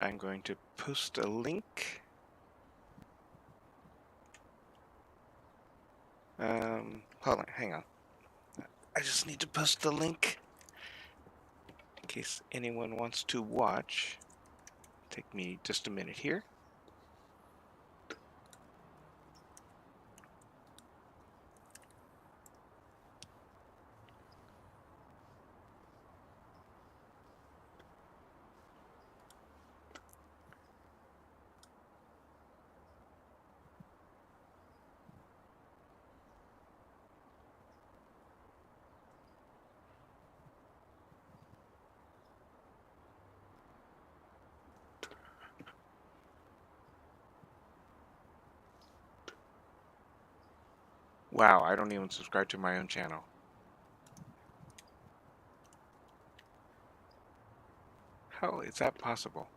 I'm going to post a link. Hold on, hang on. I just need to post the link in case anyone wants to watch. Take me just a minute here. Wow, I don't even subscribe to my own channel. How is that possible?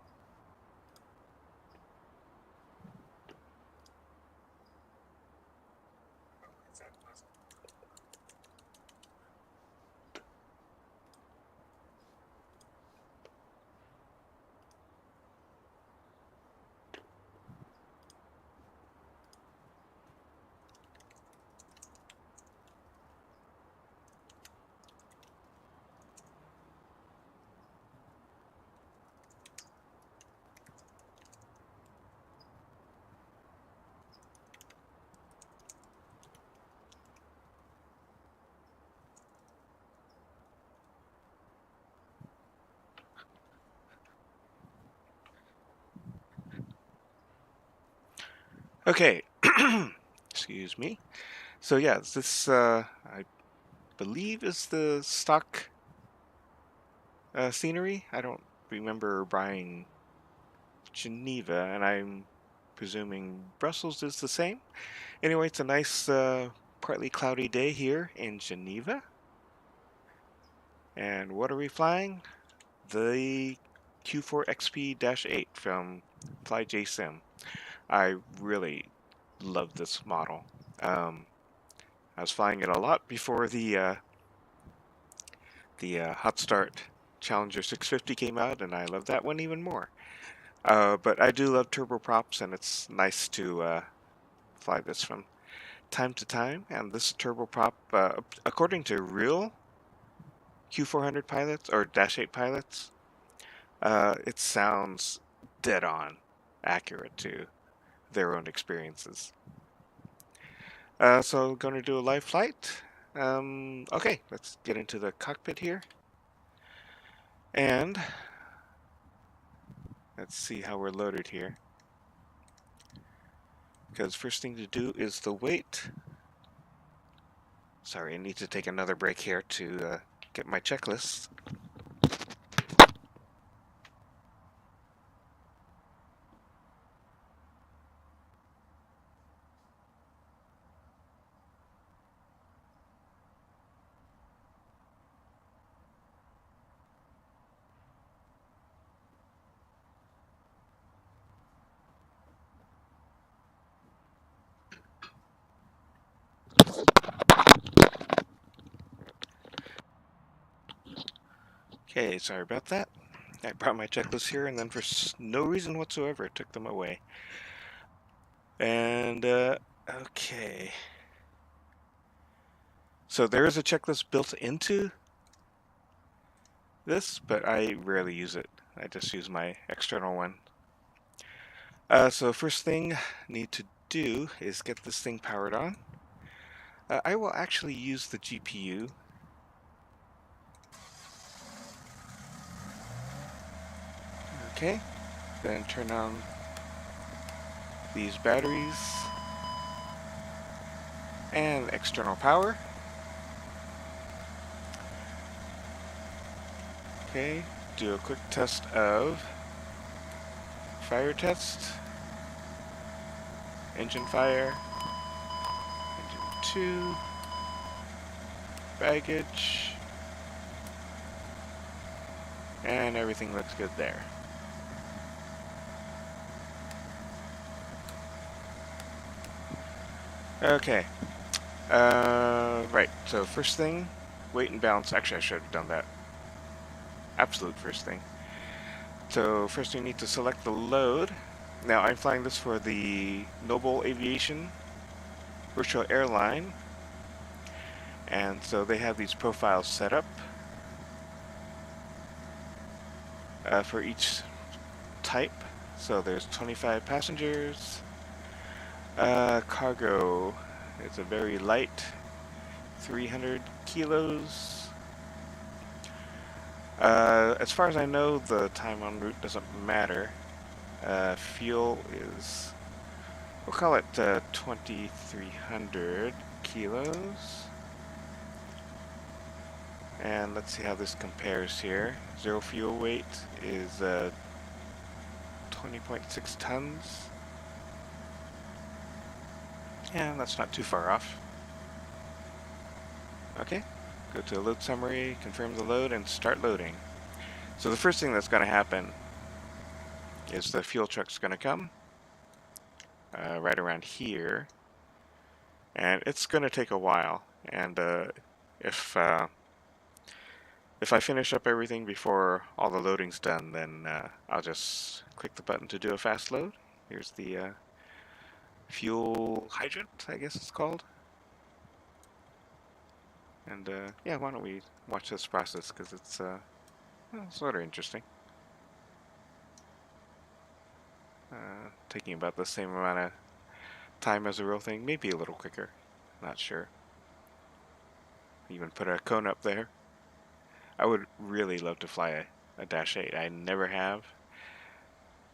Okay, excuse me. So yeah, this I believe is the stock scenery. I don't remember buying Geneva, and I'm presuming Brussels is the same. Anyway, it's a nice partly cloudy day here in Geneva. And what are we flying? The Q4XP-8 from FlyJSim. I really love this model. I was flying it a lot before the Hot Start Challenger 650 came out, and I love that one even more. But I do love turboprops, and it's nice to fly this from time to time. And this turboprop, according to real Q400 pilots or Dash 8 pilots, it sounds dead on accurate to their own experiences. So going to do a live flight. Okay, let's get into the cockpit here. And let's see how we're loaded here. Because first thing to do is the weight. Sorry, I need to take another break here to get my checklist. Okay, sorry about that. I brought my checklist here, and then for no reason whatsoever, took them away. And, okay. So there is a checklist built into this, but I rarely use it. I just use my external one. So first thing I need to do is get this thing powered on. I will actually use the GPU. Okay, then turn on these batteries and external power. Okay, do a quick test of fire test, engine fire, engine 2, baggage, and everything looks good there. Okay, right, so first thing, weight and balance. Actually, I should have done that. Absolute first thing. So first you need to select the load. Now I'm flying this for the Noble Aviation virtual airline, and so they have these profiles set up for each type. So there's 25 passengers. Cargo is a very light 300 kilos. As far as I know, the time en route doesn't matter. Fuel is, we'll call it 2,300 kilos. And let's see how this compares here. Zero fuel weight is 20.6 tons. Yeah, that's not too far off. Okay, go to load summary, confirm the load, and start loading. So the first thing that's going to happen is the fuel truck's going to come right around here, and it's going to take a while. And if I finish up everything before all the loading's done, then I'll just click the button to do a fast load. Here's the fuel hydrant, I guess it's called. And yeah, why don't we watch this process, because it's well, sort of interesting. Taking about the same amount of time as a real thing, maybe a little quicker, not sure. Even put a cone up there. I would really love to fly a Dash 8. I never have.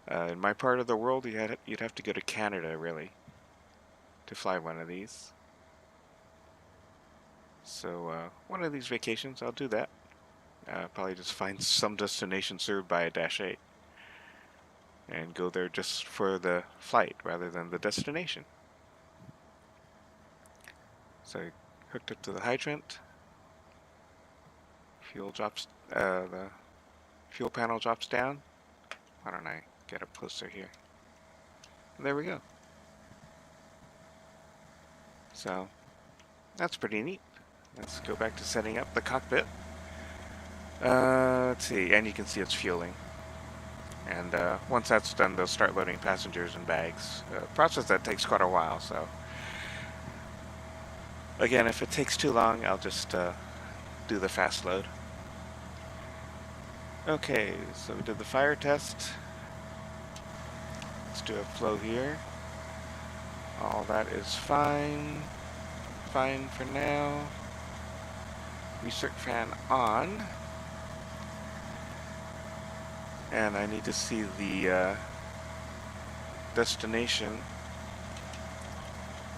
In my part of the world, you'd have to go to Canada, really, to fly one of these. So one of these vacations, I'll do that. Probably just find some destination served by a Dash 8 and go there just for the flight rather than the destination. So hooked up to the hydrant. Fuel drops, the fuel panel drops down. Why don't I get up closer here? There we go. So that's pretty neat. Let's go back to setting up the cockpit. Let's see, and you can see it's fueling. And once that's done, they'll start loading passengers and bags. A process that takes quite a while, so again, if it takes too long, I'll just do the fast load. Okay, so we did the fire test. Let's do a flow here. All that is fine. Fine for now. Recirc fan on. And I need to see the destination.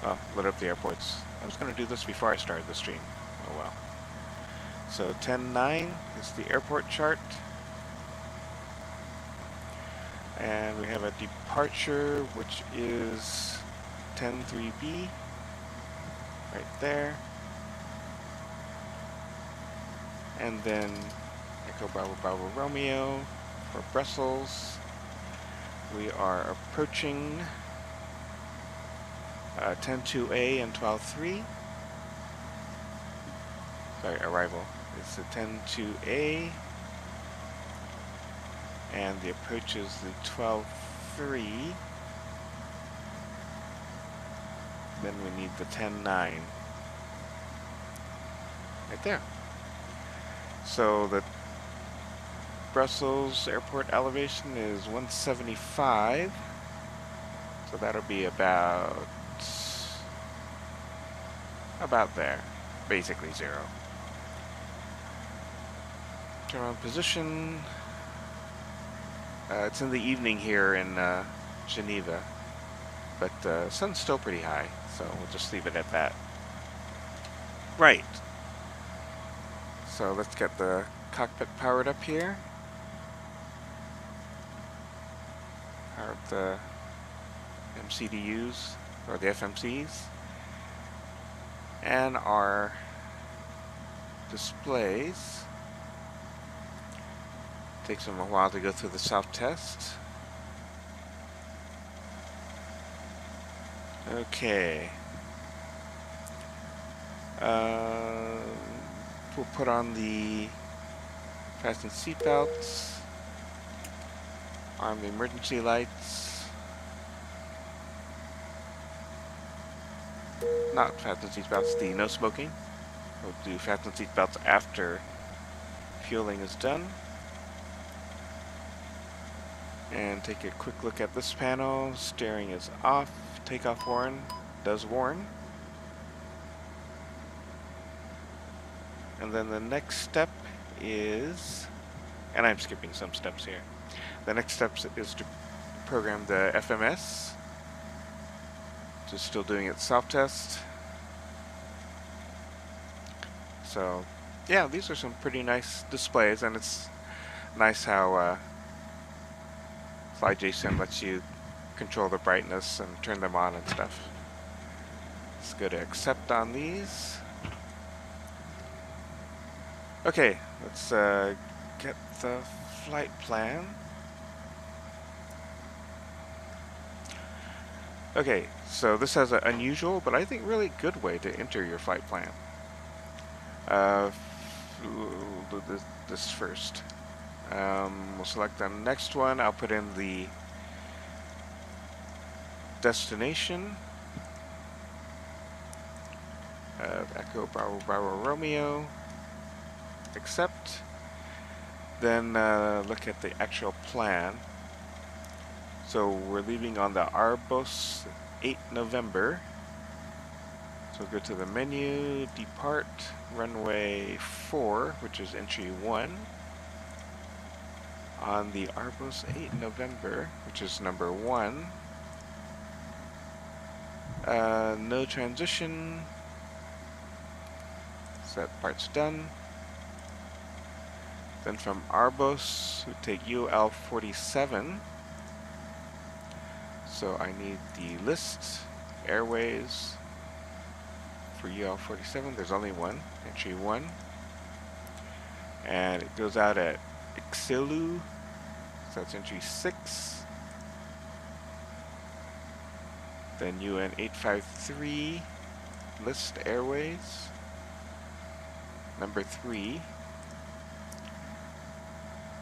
Oh, lit up the airports. I was going to do this before I started the stream. Oh well. So 10.9 is the airport chart. And we have a departure, which is 10.3B. Right there. And then Echo Bravo Bravo Romeo for Brussels. We are approaching 10.2A and 12.3. Sorry, arrival. It's the 10.2A. And the approach is the 12.3. Then we need the 10.9. Right there. So the Brussels airport elevation is 175. So that'll be about there. Basically zero. Turn on position. It's in the evening here in Geneva, but the sun's still pretty high, so we'll just leave it at that. Right. So let's get the cockpit powered up here. Power up the MCDUs, or the FMCs, and our displays. Takes them a while to go through the self-test. Okay. We'll put on the fasten seatbelts. arm the emergency lights. Not fasten seatbelts, the no smoking. We'll do fasten seatbelts after fueling is done. And take a quick look at this panel. Steering is off. Takeoff warn does warn. And then the next step is, and I'm skipping some steps here. The next step is to program the FMS. Just still doing its self-test. So, yeah, these are some pretty nice displays, and it's nice how FlyJSim lets you control the brightness and turn them on and stuff. Let's go to accept on these. Okay, let's get the flight plan. Okay, so this has an unusual, but I think really good way to enter your flight plan. We'll do this first. We'll select the next one. I'll put in the destination. Echo Bravo Bravo Romeo. Accept. Then look at the actual plan. So we're leaving on the Arbos 8 November. So go to the menu, depart, runway 4, which is entry 1. On the Arbos 8 November, which is number 1. No transition. So that part's done. Then from Arbos, we take UL 47. So I need the list, airways. For UL 47, there's only one, entry 1. And it goes out at Ixilu, so that's entry 6. Then UN 853, list airways, number 3.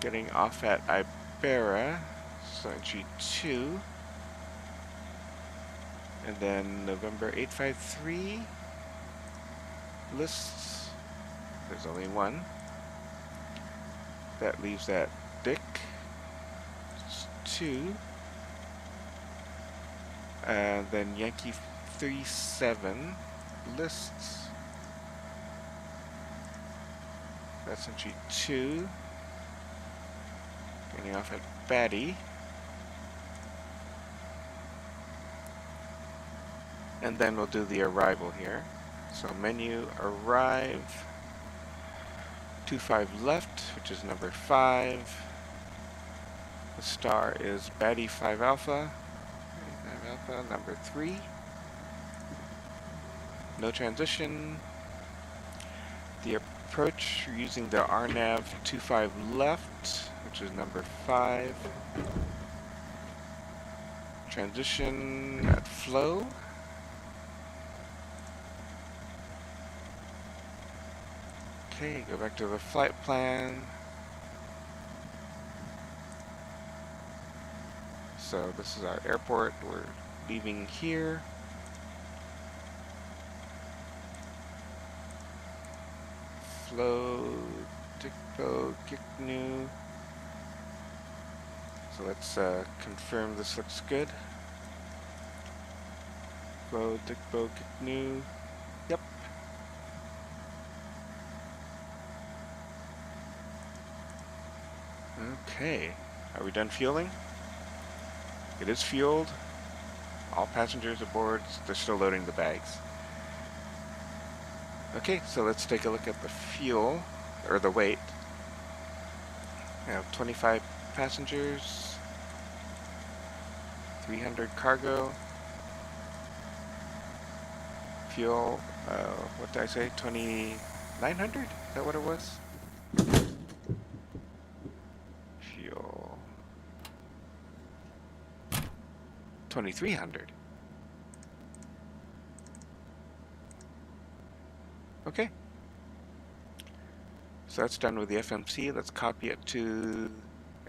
Getting off at EBBR, so entry 2. And then November 853, lists, there's only one. That leaves at Dick, 2. And then Yankee 37, lists, that's entry 2. Getting off at Batty. And then we'll do the arrival here. So menu, arrive, 25 left, which is number 5. The star is Batty 5 Alpha, number 3. No transition. The approach, you're using the RNAV 25 left, which is number 5. Transition at flow. Okay, go back to the flight plan. So this is our airport. We're leaving here. Flow, Dikpo, Giknu. So let's confirm this looks good. Flow, Dikpo, Giknu. Yep. Okay, are we done fueling? It is fueled. All passengers aboard, they're still loading the bags. Okay, so let's take a look at the fuel, or the weight. We have 25 passengers, 300 cargo. Fuel, what did I say, 2,900? Is that what it was? Fuel. 2,300. Okay. So that's done with the FMC. Let's copy it to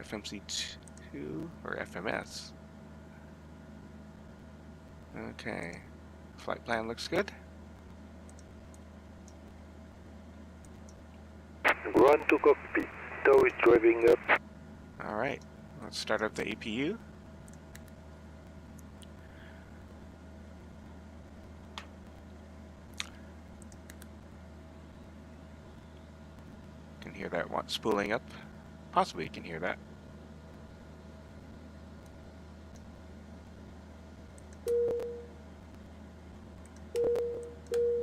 FMC 2 or FMS. Okay. Flight plan looks good. Ground to cockpit. Tow is driving up. Alright. Let's start up the APU. Can hear that one spooling up. Possibly you can hear that.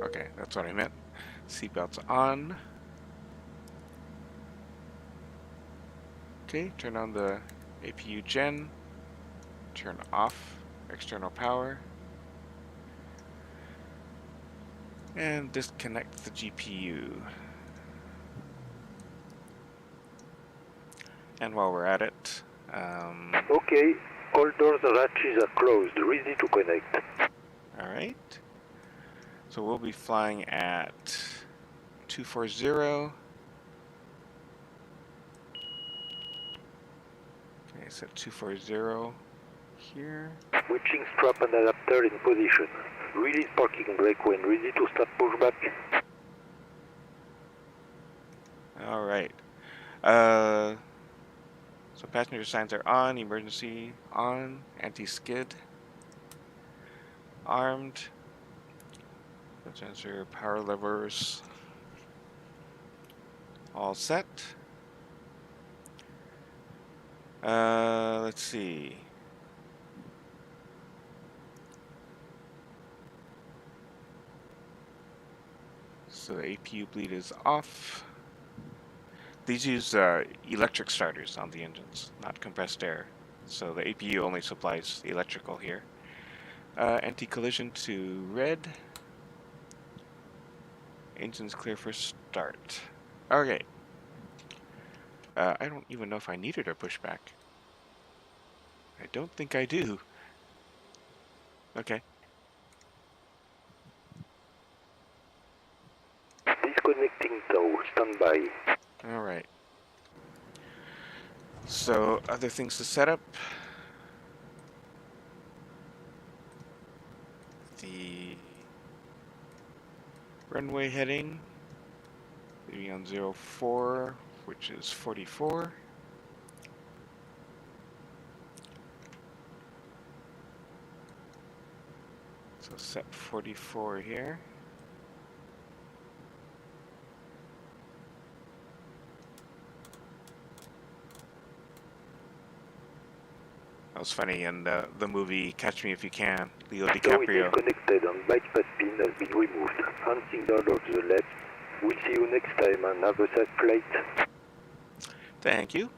Okay, that's what I meant. Seatbelts on. Okay, turn on the APU gen. Turn off external power. And disconnect the GPU. And while we're at it, Okay, all doors and hatches are closed, ready to connect. alright. So we'll be flying at 240. Okay, so 240 here. Switching strap and adapter in position. Release parking brake when ready to start pushback. Alright. So passenger signs are on, emergency on, anti-skid, armed, sensor power levers all set. Let's see. So the APU bleed is off. These use electric starters on the engines, not compressed air. So the APU only supplies electrical here. Anti-collision to red. Engines clear for start. Okay. I don't even know if I needed a pushback. I don't think I do. Okay. Disconnecting tow, standby. Alright. So, other things to set up. The runway heading. Leaving on 04, which is 44. So set 44 here. That was funny in the movie Catch Me If You Can. Leo Tow is DiCaprio. disconnected and bypass pin has been removed. Hand signal of the left. We'll see you next time and have a safe flight. Thank you.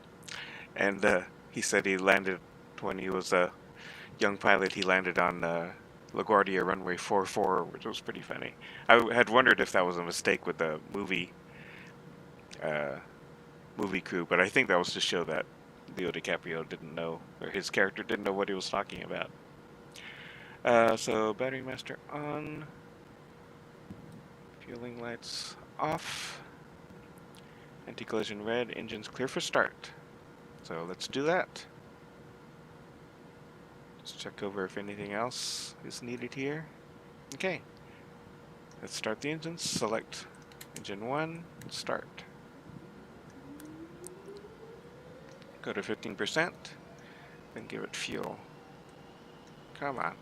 And he said he landed when he was a young pilot. He landed on LaGuardia runway 44, which was pretty funny. I had wondered if that was a mistake with the movie crew, but I think that was to show that Leo DiCaprio didn't know, or his character didn't know what he was talking about. So battery master on, fueling lights off, anti-collision red, engines clear for start. So let's do that. Let's check over if anything else is needed here. Okay, let's start the engines. Select engine 1, start. Go to 15%, then give it fuel. Come on.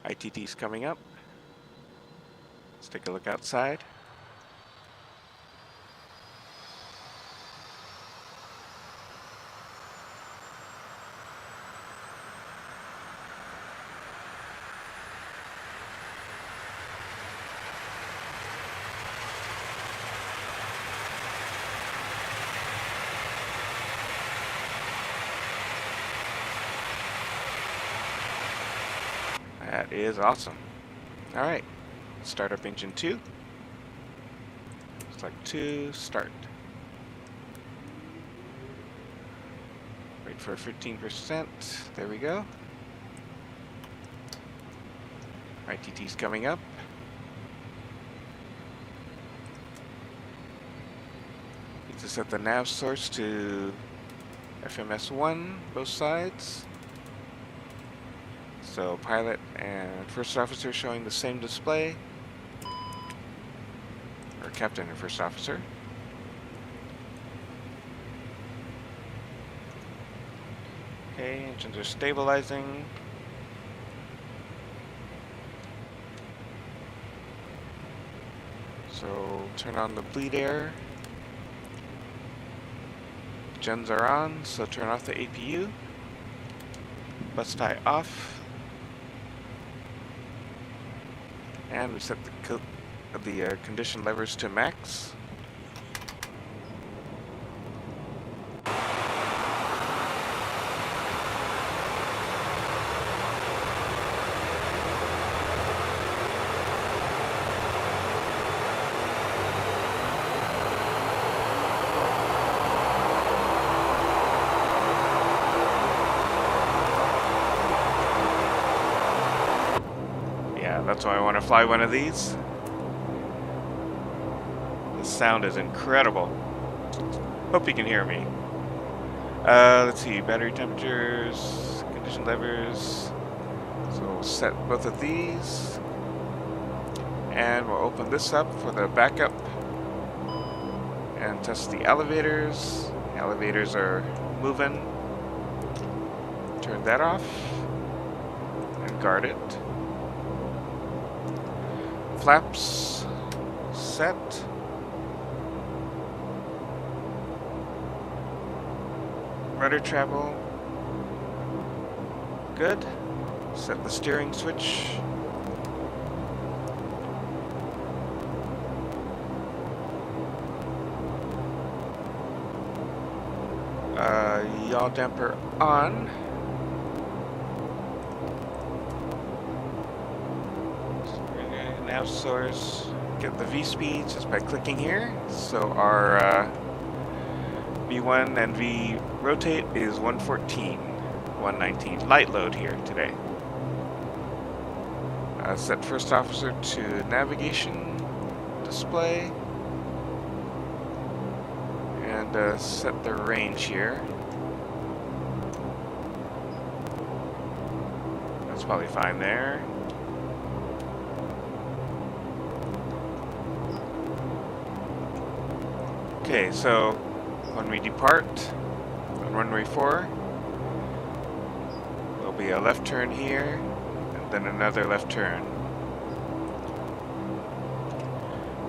ITT's coming up. Let's take a look outside. That is awesome. Alright, start up engine 2. Select 2, start. Wait for 15%. There we go. ITT's coming up. Need to set the nav source to FMS1, both sides. So pilot and first officer showing the same display. Or captain and first officer. Okay, engines are stabilizing. So turn on the bleed air. Gens are on, so turn off the APU. Bus tie off. And we set the condition levers to max. That's why I want to fly one of these. The sound is incredible. Hope you can hear me. Let's see, battery temperatures, condition levers. So we'll set both of these. And we'll open this up for the backup. And test the elevators. The elevators are moving. Turn that off. And guard it. Flaps set. Rudder travel. Good. Set the steering switch. Yaw damper on. Nav source, get the V speed just by clicking here. So our V1 and V rotate is 114, 119. Light load here today. Set first officer to navigation display. And set the range here. That's probably fine there. Okay, so when we depart on runway 4, there'll be a left turn here, and then another left turn.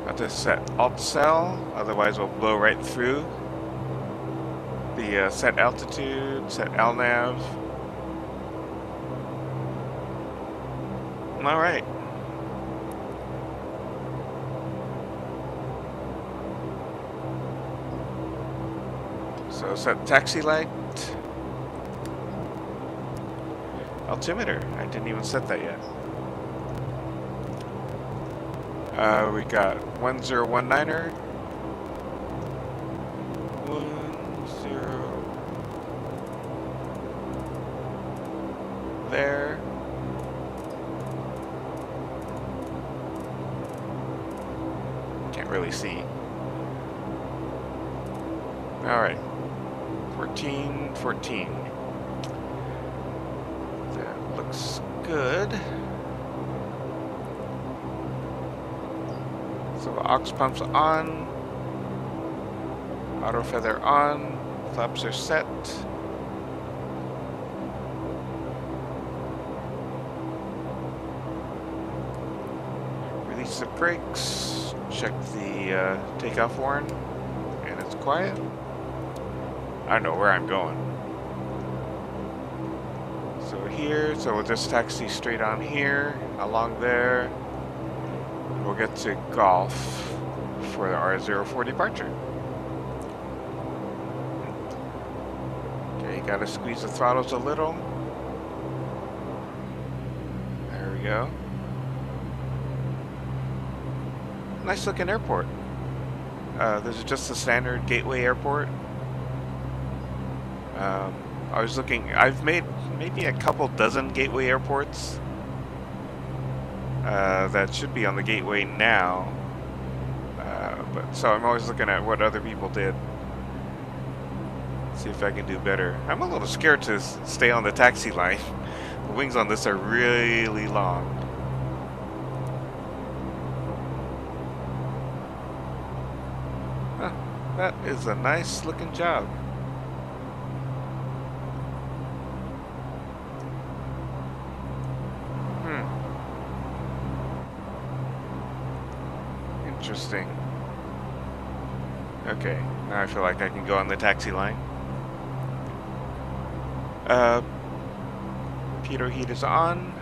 Got to set alt cell, otherwise we'll blow right through. The set altitude, set LNAV. Alright. So set taxi light. Altimeter. I didn't even set that yet. We got 1019er. 10 there. Can't really see. All right. 14. That looks good. So the aux pumps on. Auto feather on. Flaps are set. Release the brakes. Check the takeoff horn. And it's quiet. I don't know where I'm going. So here, so we'll just taxi straight on here, along there, and we'll get to Golf for the R04 departure. Okay, gotta squeeze the throttles a little. There we go. Nice looking airport. This is just a standard gateway airport. I was looking, I've made maybe a couple dozen gateway airports that should be on the gateway now. But so I'm always looking at what other people did. See if I can do better. I'm a little scared to stay on the taxi line. The wings on this are really long. Huh, that is a nice looking job. Interesting. Okay, now I feel like I can go on the taxi line. Pitot heat is on.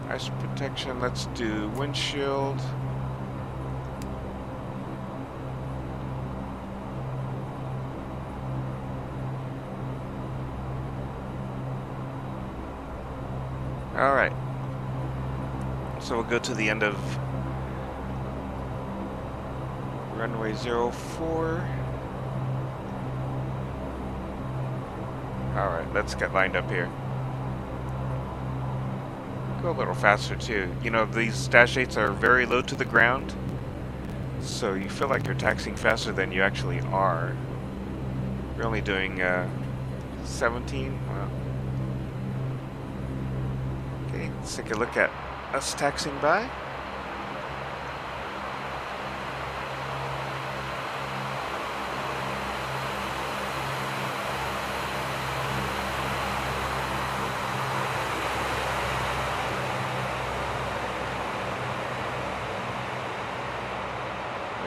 Ice protection, let's do windshield. Alright. So we'll go to the end of runway 04. Alright, let's get lined up here. Go a little faster too. You know, these dash 8s are very low to the ground, so you feel like you're taxiing faster than you actually are. We're only doing 17. Well, okay, let's take a look at us taxiing by.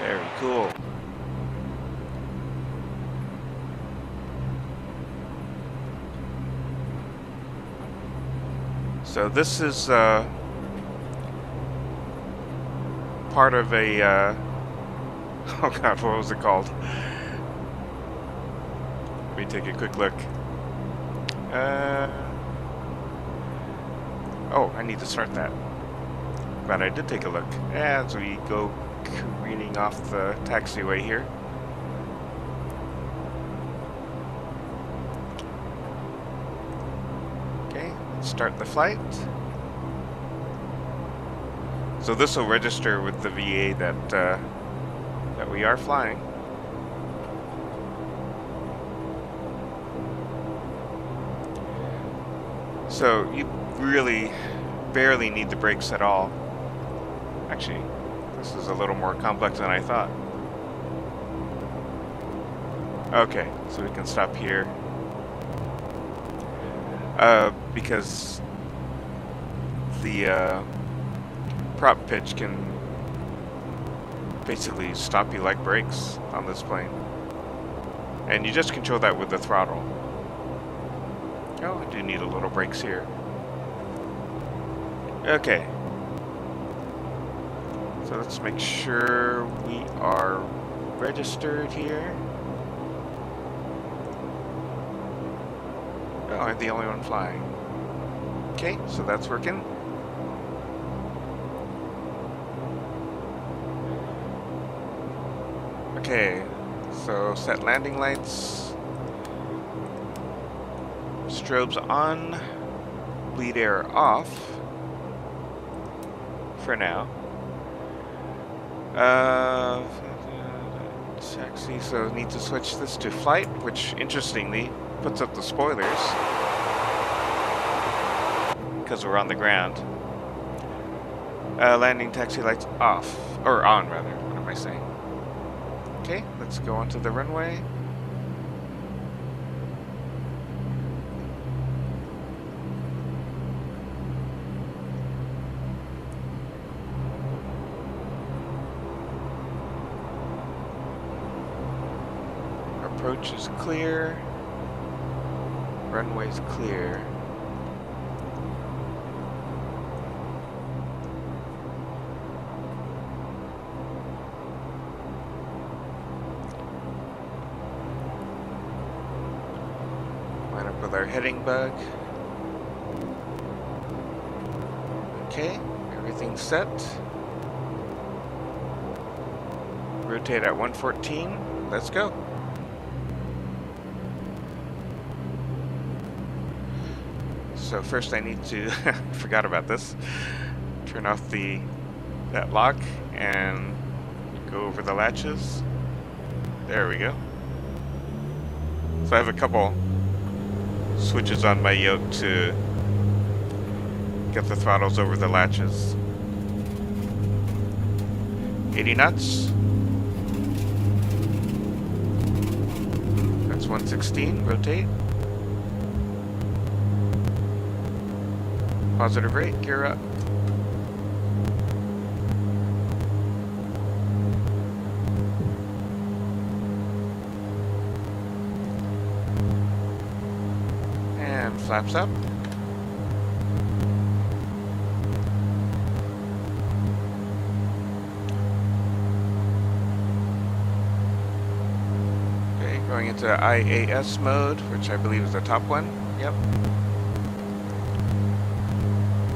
Very cool. So this is part of a oh god, what was it called? Let me take a quick look. Oh, I need to start that. But I did take a look as we go careening off the taxiway here. Okay, let's start the flight. So this will register with the VA that we are flying. So you really barely need the brakes at all. Actually, this is a little more complex than I thought. Okay, so we can stop here. Because the prop pitch can basically stop you like brakes on this plane. And you just control that with the throttle. Oh, I do need a little brakes here. Okay. So let's make sure we are registered here. Oh, I'm the only one flying. Okay, so that's working. Okay, so set landing lights. Strobes on. Bleed air off. For now. Taxi, so need to switch this to flight, which interestingly puts up the spoilers because we're on the ground. Landing taxi lights off, or on rather, what am I saying? Okay, let's go onto the runway. Approach is clear. Runway's clear. Line up with our heading bug. Okay, everything's set. Rotate at 114. Let's go. So first I need to, forgot about this, turn off that lock and Go over the latches. There we go. So I have a couple switches on my yoke to get the throttles over the latches. 80 knots. That's 116. Rotate. Positive rate. Gear up. And flaps up. Going into IAS mode, which I believe is the top one. Yep.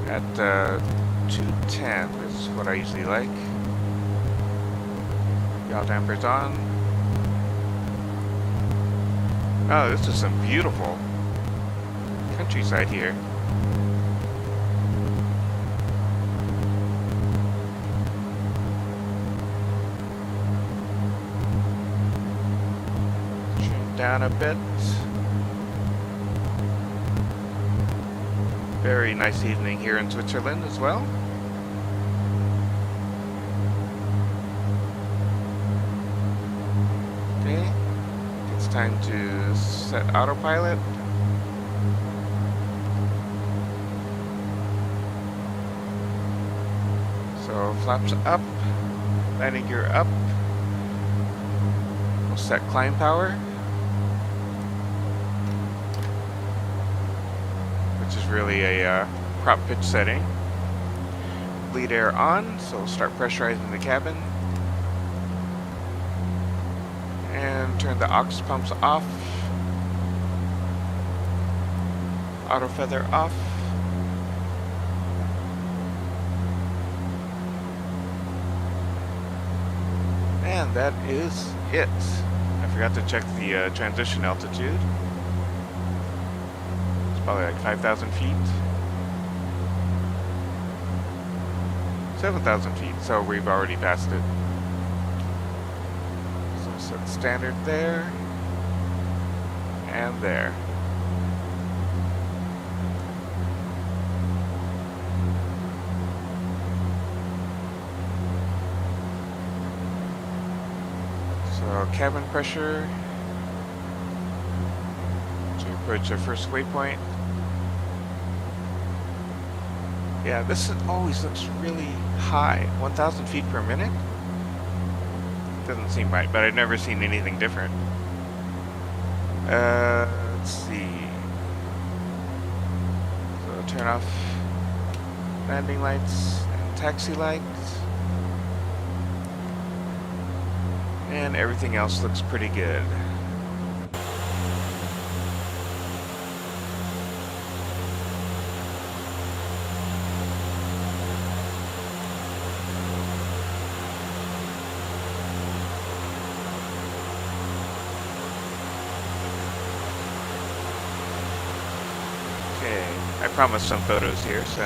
At 210 is what I usually like. Yaw dampers on. Oh, this is some beautiful countryside here. Down a bit. Very nice evening here in Switzerland as well. Okay, it's time to set autopilot. So flaps up, landing gear up. We'll set climb power. Really a prop pitch setting. Bleed air on, so we'll start pressurizing the cabin. And turn the aux pumps off. Auto feather off. And that is it. I forgot to check the transition altitude. Probably like 5,000 feet. 7,000 feet, so we've already passed it. So set standard there. And there. So cabin pressure. To approach our first waypoint. Yeah, this always looks really high. 1,000 feet per minute? Doesn't seem right, but I've never seen anything different. Let's see. So turn off landing lights and taxi lights. And everything else looks pretty good. I promised some photos here, so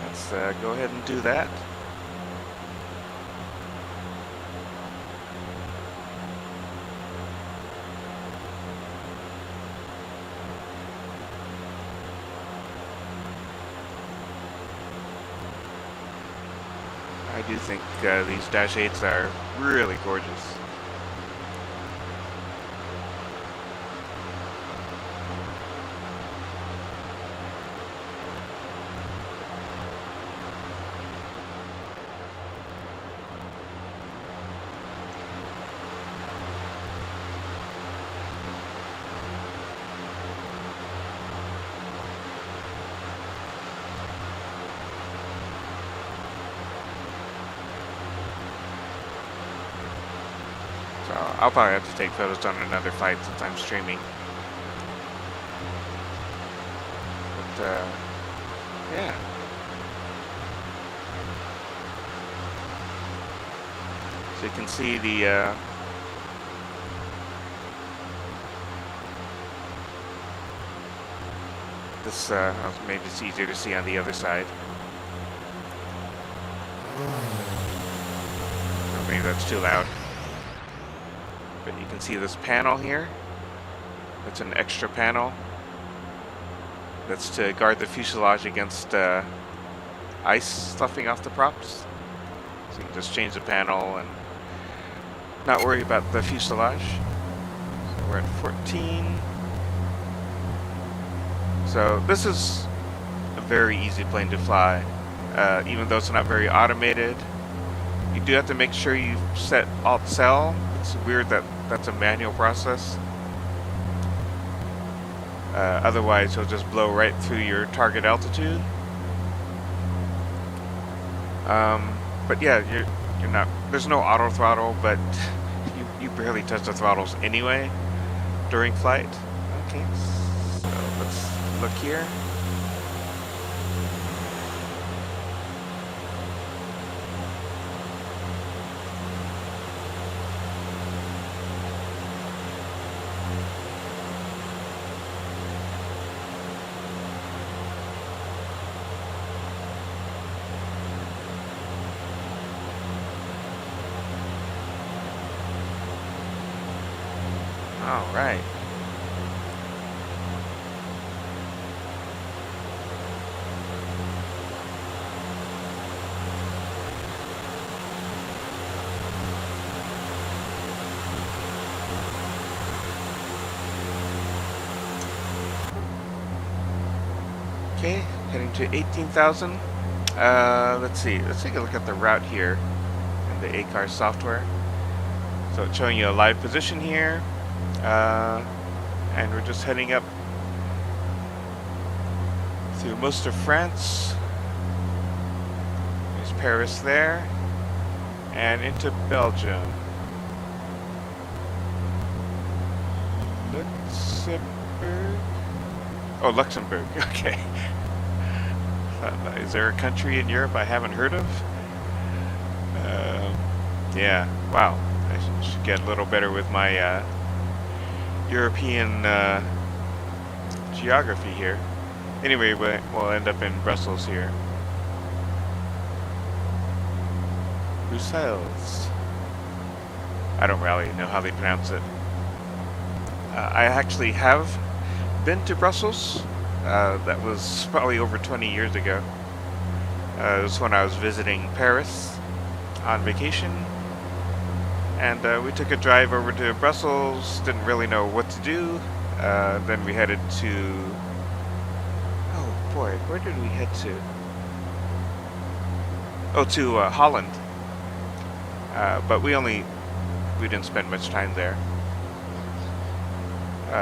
let's go ahead and do that. I do think these Dash 8s are really gorgeous. So I'll probably have to take photos on another flight since I'm streaming. But yeah. So you can see the this maybe it's easier to see on the other side. Or maybe that's too loud. But you can see this panel here. It's an extra panel. That's to guard the fuselage against ice sloughing off the props. So you can just change the panel and not worry about the fuselage. So we're at 14. So this is a very easy plane to fly, even though it's not very automated. You do have to make sure you set Alt Cell. It's weird that that's a manual process. Otherwise, you'll just blow right through your target altitude. But yeah, you're not. There's no auto throttle, but you barely touch the throttles anyway during flight. Okay, so let's look here. All right. Okay, heading to 18,000. Let's see. Let's take a look at the route here in the ACAR software. So it's showing you a live position here. And we're just heading up through most of France. There's Paris there, and into Belgium. Luxembourg? Oh, Luxembourg, okay. Is there a country in Europe I haven't heard of? Yeah, wow. I should get a little better with my European geography here. Anyway, we'll end up in Brussels here. Brussels. I don't really know how they pronounce it. I actually have been to Brussels. That was probably over 20 years ago. It was when I was visiting Paris on vacation. And we took a drive over to Brussels, didn't really know what to do. Then we headed to... Oh boy, where did we head to? Oh, to Holland. But we didn't spend much time there.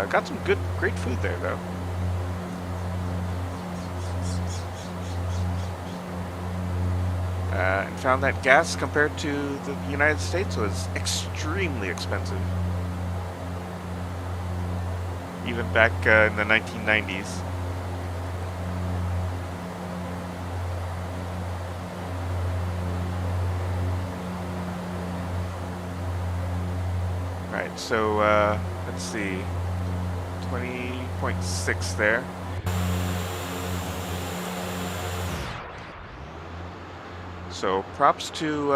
Got some great food there though. And found that gas compared to the United States was extremely expensive. Even back in the 1990s. Right, so let's see, 20.6 there. So props to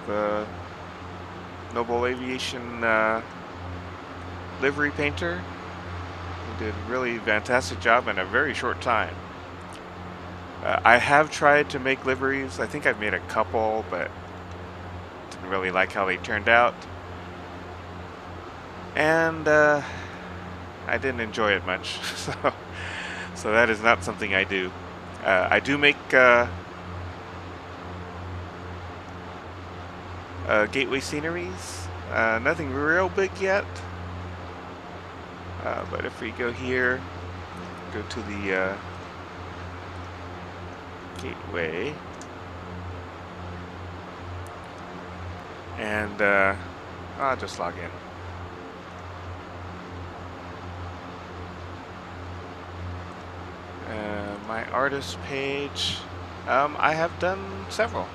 the Noble Aviation livery painter, who did a really fantastic job in a very short time. I have tried to make liveries. I think I've made a couple, but didn't really like how they turned out. And I didn't enjoy it much. So that is not something I do. I do make gateway sceneries. Nothing real big yet. But if we go here, go to the gateway, and I'll just log in. My artist page, I have done several.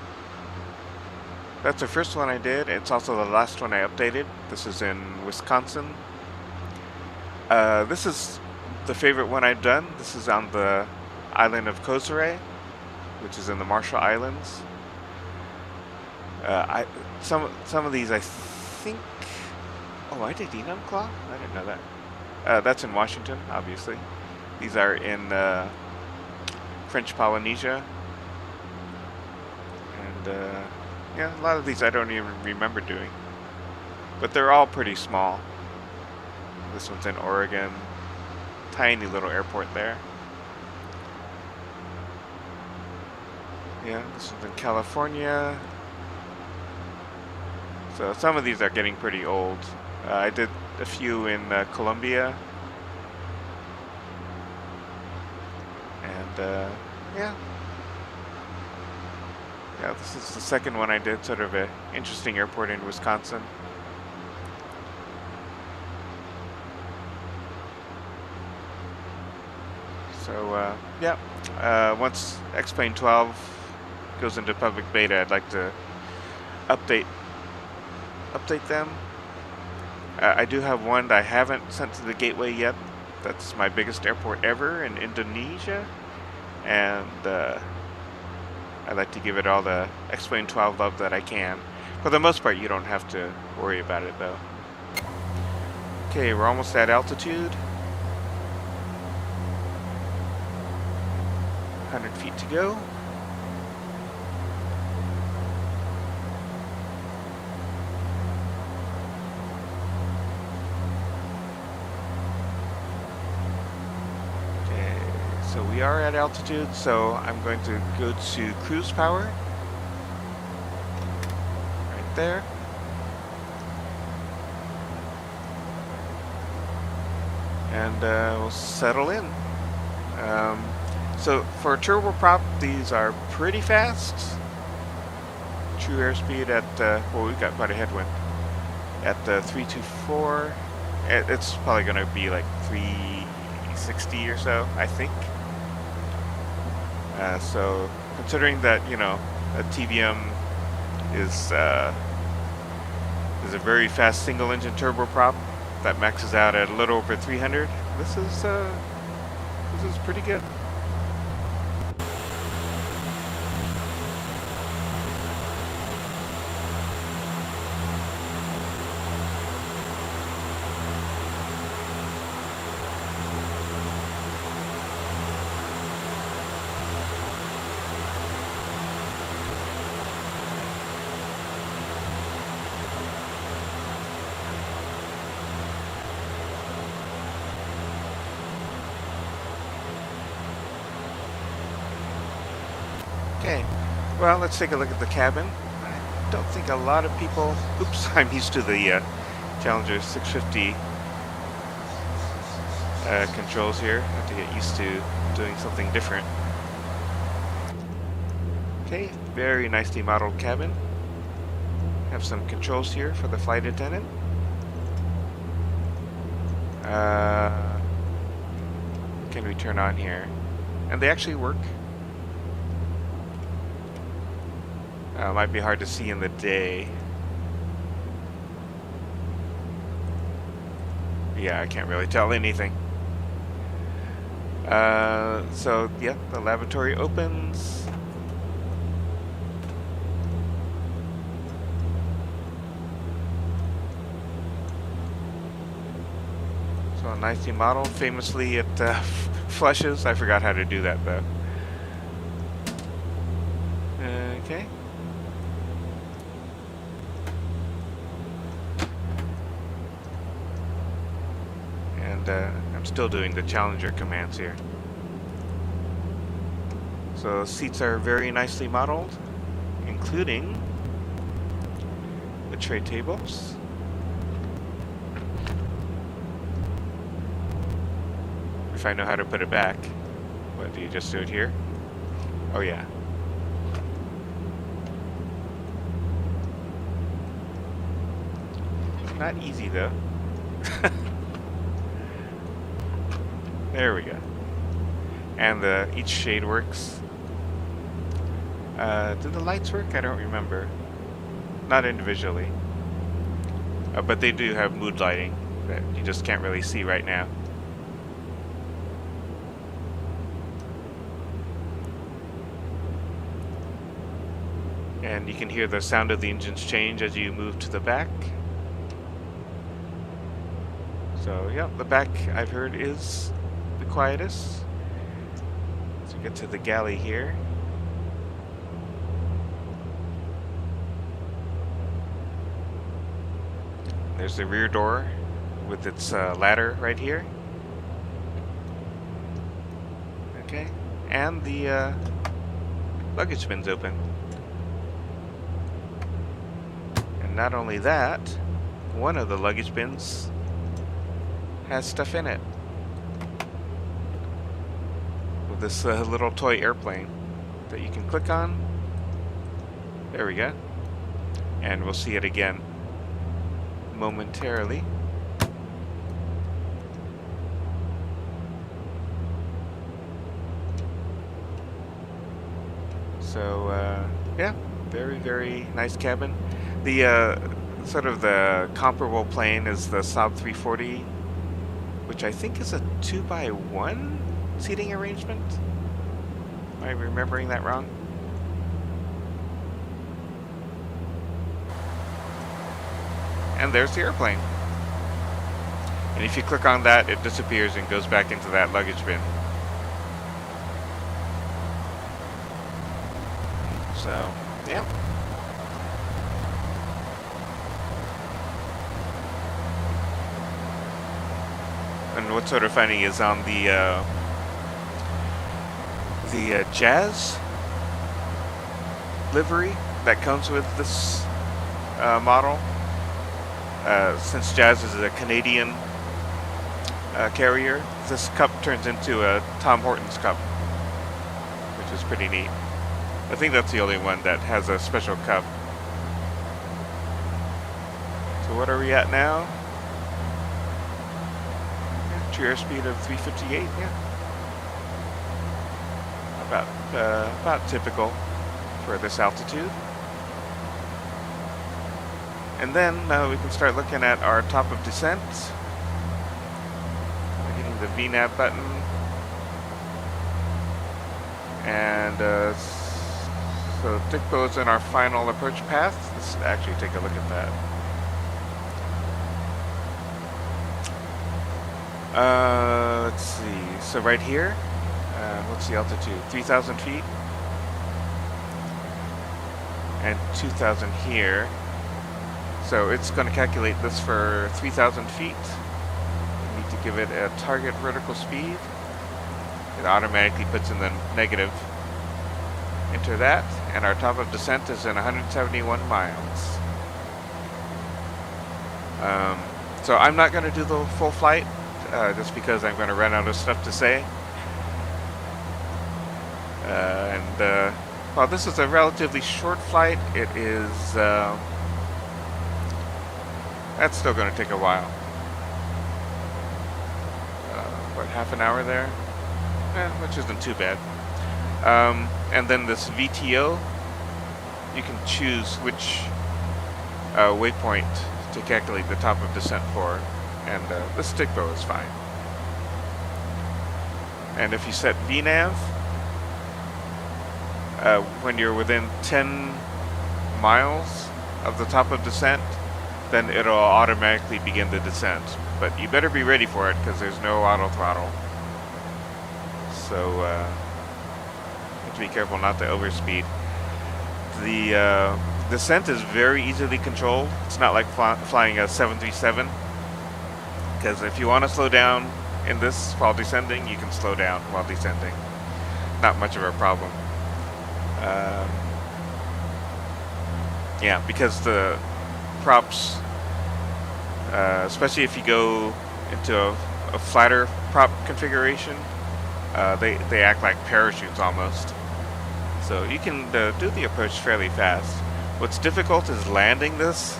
That's the first one I did. It's also the last one I updated. This is in Wisconsin. This is the favorite one I've done. This is on the island of Kozare. which is in the Marshall Islands. Some of these I think. Oh, I did Enumclaw? I didn't know that. That's in Washington, obviously. These are in French Polynesia. And yeah, a lot of these I don't even remember doing. But they're all pretty small. This one's in Oregon. Tiny little airport there. Yeah, this one's in California. So some of these are getting pretty old. I did a few in Colombia. And yeah. Yeah, this is the second one I did, sort of an interesting airport in Wisconsin. So yeah, once X-Plane 12 goes into public beta, I'd like to update them. I do have one that I haven't sent to the gateway yet. That's my biggest airport ever in Indonesia, and I'd like to give it all the X-Plane 12 love that I can. For the most part, you don't have to worry about it though. Okay, we're almost at altitude. 100 feet to go. Okay, so we are at altitude, so I'm going to go to cruise power. Right there. And we'll settle in. So for turboprop, these are pretty fast. True airspeed at, well, we've got quite a headwind. At the 324, it's probably going to be like 360 or so, I think. So considering that, you know, a TBM is a very fast single-engine turboprop that maxes out at a little over 300, this is pretty good. Okay, well, let's take a look at the cabin. I don't think a lot of people... Oops, I'm used to the Challenger 650 controls here. I have to get used to doing something different. Okay, very nicely modeled cabin. Have some controls here for the flight attendant. Can we turn on here? And they actually work. Might be hard to see in the day. Yeah, I can't really tell anything. So, yeah, the lavatory opens. So, nicely modeled. Famously, it flushes. I forgot how to do that, though. Okay. I'm still doing the Challenger commands here. So seats are very nicely modeled, including the tray tables. If I know how to put it back. What, do you just do it here? Oh yeah. Not easy though. There we go. And each shade works. Do the lights work? I don't remember. Not individually. But they do have mood lighting that you just can't really see right now. And you can hear the sound of the engines change as you move to the back. So, yeah, the back, I've heard, is the quietest. So we get to the galley here. There's the rear door with its ladder right here. Okay, and the luggage bin's open. And not only that, one of the luggage bins has stuff in it. With this little toy airplane that you can click on. There we go. And we'll see it again momentarily. So, yeah, very, very nice cabin. The sort of the comparable plane is the Saab 340, which I think is a 2x1 seating arrangement. Am I remembering that wrong? And there's the airplane. And if you click on that, it disappears and goes back into that luggage bin. So, yeah. And what's sort of funny is on the Jazz livery that comes with this model. Since Jazz is a Canadian carrier, this cup turns into a Tom Hortons cup, which is pretty neat. I think that's the only one that has a special cup. So what are we at now? Yeah, true airspeed of 358, yeah. About typical for this altitude. And then we can start looking at our top of descent. We're hitting the VNAV button. And so Dikpo is in our final approach path. Let's actually take a look at that. Let's see. So right here, what's the altitude? 3,000 feet. And 2,000 here. So it's going to calculate this for 3,000 feet. We need to give it a target vertical speed. It automatically puts in the negative. Enter that, and our top of descent is in 171 miles. So I'm not going to do the full flight, just because I'm going to run out of stuff to say. While this is a relatively short flight, it is... that's still going to take a while. What, half an hour there? Which isn't too bad. And then this VTO, you can choose which waypoint to calculate the top of descent for, and the stick bow is fine. And if you set VNAV, when you're within 10 miles of the top of descent, then it'll automatically begin the descent. But you better be ready for it, because there's no auto throttle. So have to be careful not to overspeed. The descent is very easily controlled. It's not like flying a 737, because if you want to slow down in this while descending, you can slow down while descending. Not much of a problem. Yeah, because the props, especially if you go into a flatter prop configuration, they act like parachutes almost. So you can do the approach fairly fast. What's difficult is landing this.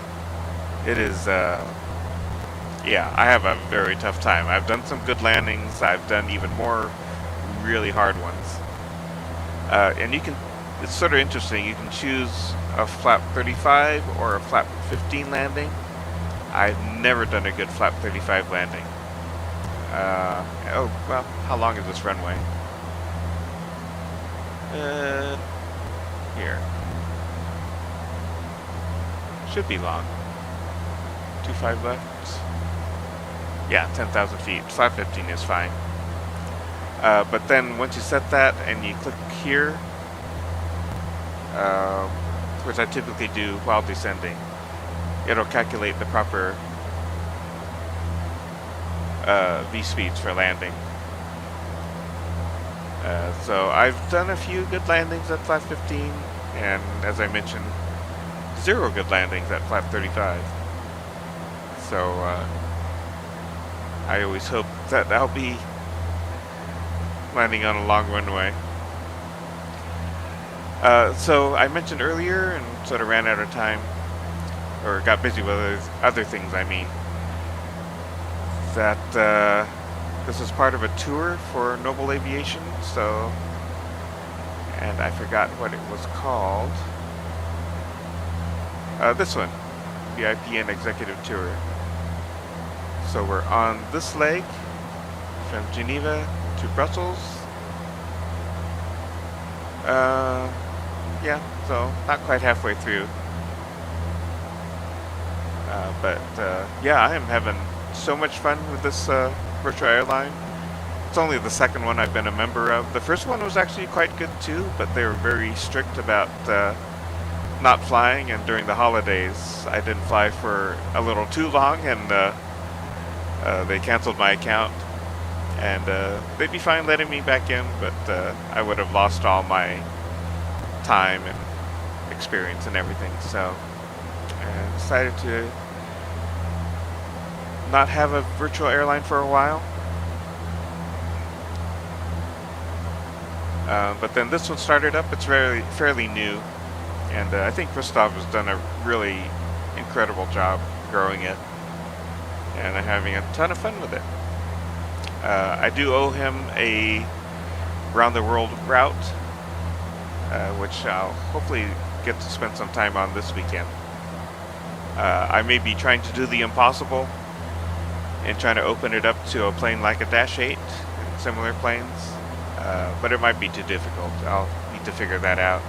It is, yeah, I have a very tough time. I've done some good landings. I've done even more really hard ones. And you can, it's sort of interesting, you can choose a flap 35 or a flap 15 landing. I've never done a good flap 35 landing. Oh, well, how long is this runway? Here. Should be long. 2.5 left. Yeah, 10,000 feet. Flat 15 is fine. But then once you set that and you click here, which I typically do while descending, it'll calculate the proper V speeds for landing. So I've done a few good landings at flat 15, and as I mentioned, 0 good landings at flat 35. So I always hope that I'll be landing on a long runway. So I mentioned earlier, and sort of ran out of time, or got busy with other things, I mean, that this is part of a tour for Noble Aviation, so, and I forgot what it was called. This one, VIP and Executive Tour. So we're on this leg from Geneva to Brussels. Yeah, so not quite halfway through. But yeah, I am having so much fun with this virtual airline. It's only the second one I've been a member of. The first one was actually quite good too, but they were very strict about not flying, and during the holidays I didn't fly for a little too long, and they canceled my account. And they'd be fine letting me back in, but I would have lost all my time and experience and everything. So I decided to not have a virtual airline for a while. But then this one started up. It's fairly new, and I think Christoph has done a really incredible job growing it, and I'm having a ton of fun with it. I do owe him a round the world route, which I'll hopefully get to spend some time on this weekend. I may be trying to do the impossible and trying to open it up to a plane like a Dash 8 and similar planes, but it might be too difficult. I'll need to figure that out.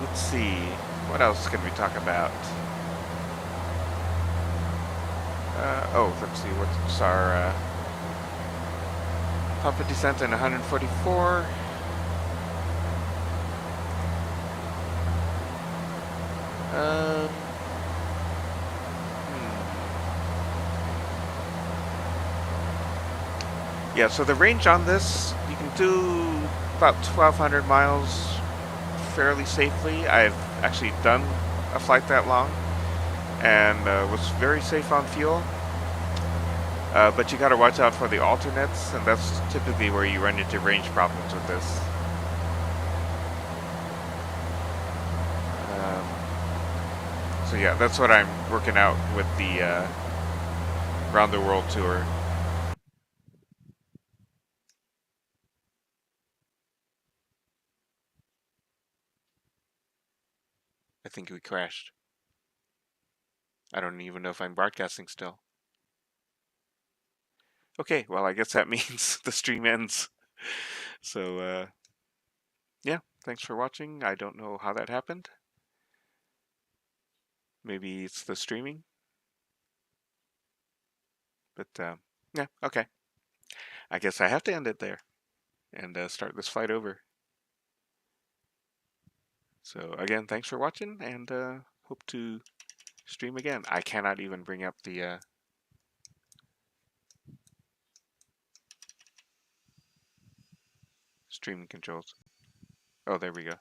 Let's see, what else can we talk about? Oh, let's see, what's our Papa descent in 144. Yeah, so the range on this, you can do about 1,200 miles fairly safely. I've actually done a flight that long, and was very safe on fuel. But you gotta watch out for the alternates, and that's typically where you run into range problems with this. So yeah, that's what I'm working out with the Round the World Tour. I think we crashed. I don't even know if I'm broadcasting still. Okay, well, I guess that means the stream ends. So, yeah, thanks for watching. I don't know how that happened. Maybe it's the streaming. But, yeah, okay. I guess I have to end it there and start this flight over. So, again, thanks for watching, and hope to stream again. I cannot even bring up the streaming controls. Oh, there we go.